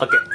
Okay.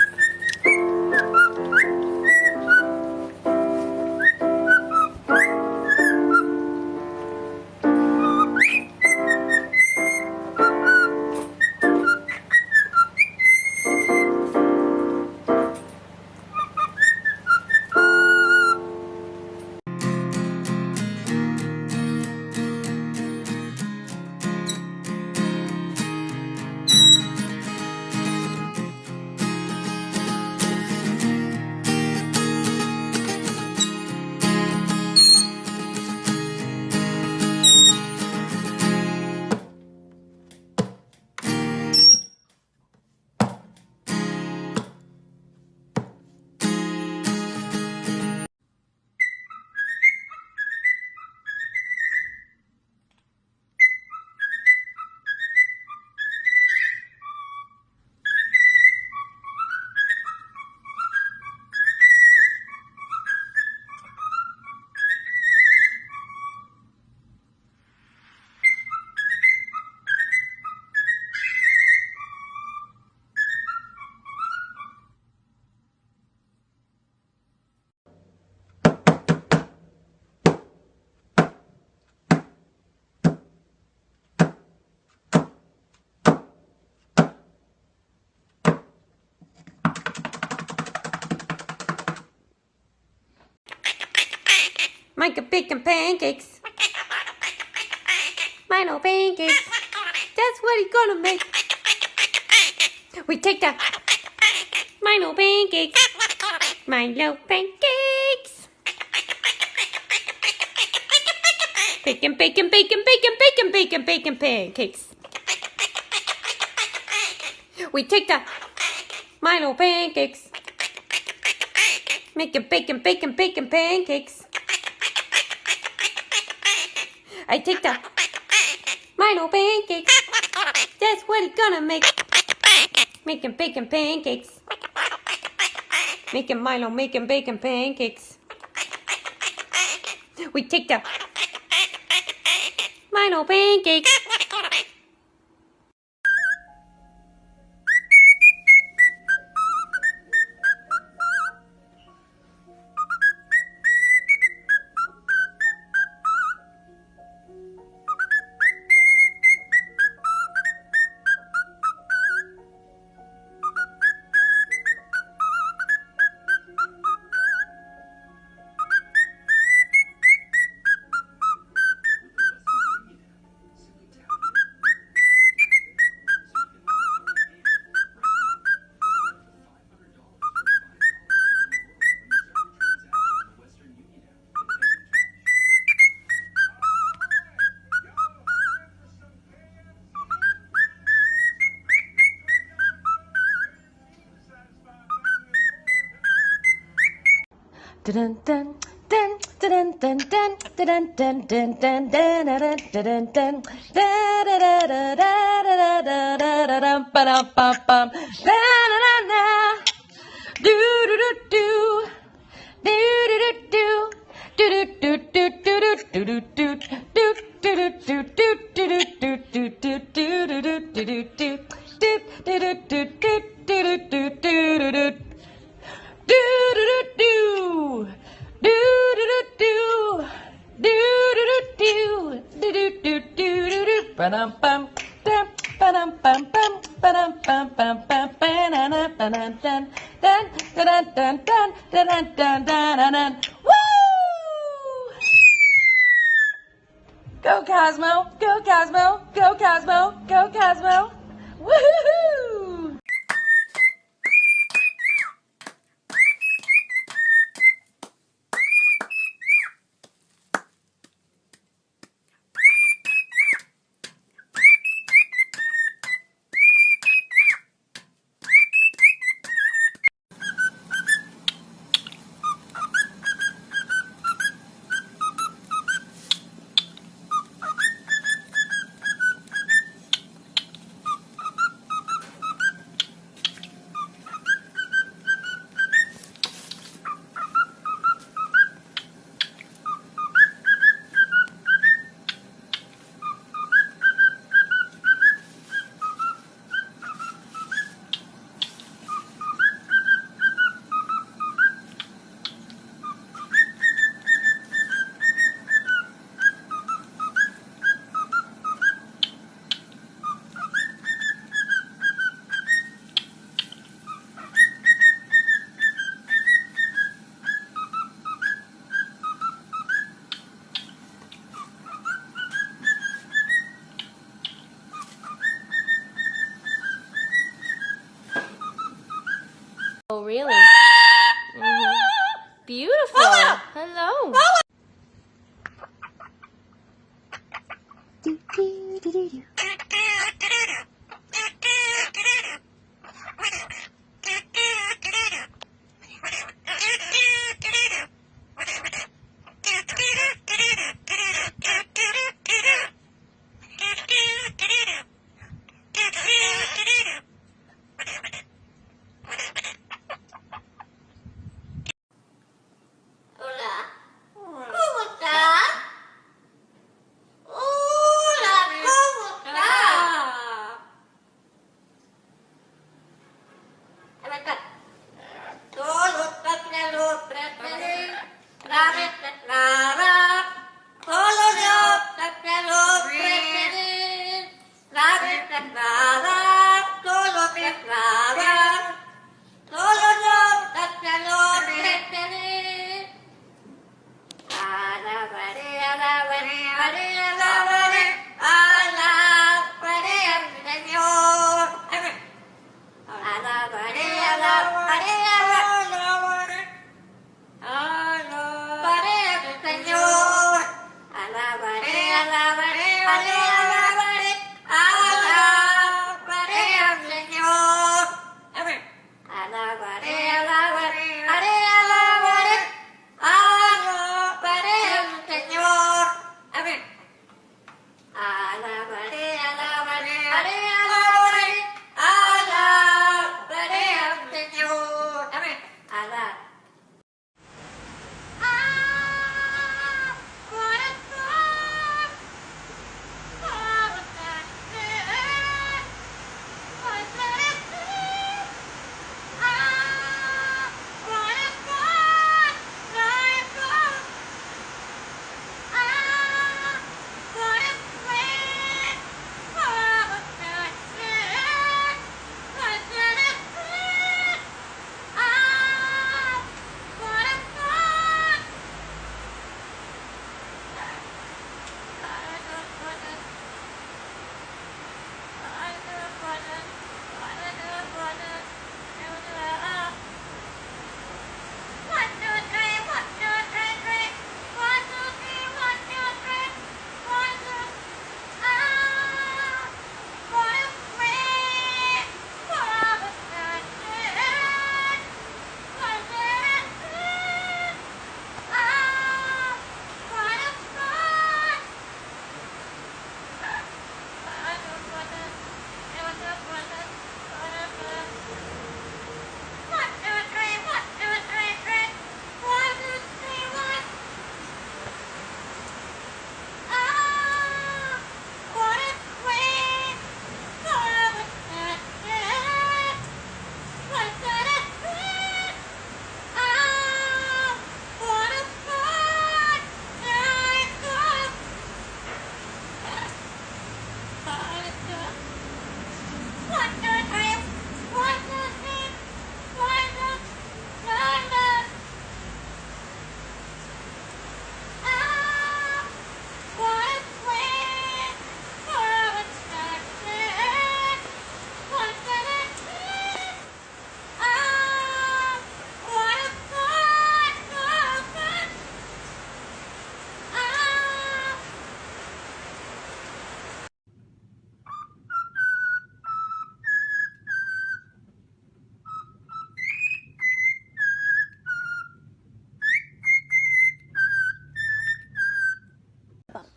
Micah bacon pancakes. Milo pancakes. That's what he's gonna make. We take the Milo pancakes. Milo pancakes. Bacon, bacon, bacon, bacon, bacon, bacon, bacon pancakes. We take the Milo pancakes. Making bacon, bacon, bacon pancakes. I take the Milo pancakes. That's what he's gonna make. Making bacon pancakes. Making Milo, making bacon pancakes. We take the Milo pancakes. Dun dun dun dun dun dun dun dun dun dun dun dun dun Go Cosmo! Go Cosmo! Go Cosmo! Go Cosmo! Woohoo! really? Beautiful. Hello.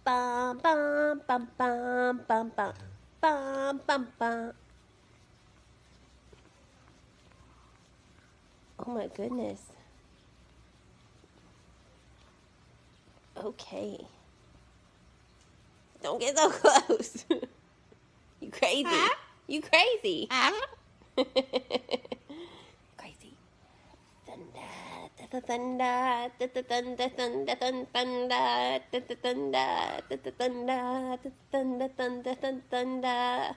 Bum bum bum bum bum bum bum bum bum. Oh my goodness. Okay. Don't get so close. You crazy. You crazy. Crazy. Thunder, thunder, thunder, thunder, thunder, thunder, thunder, thunder, thunder, thunder, thunder.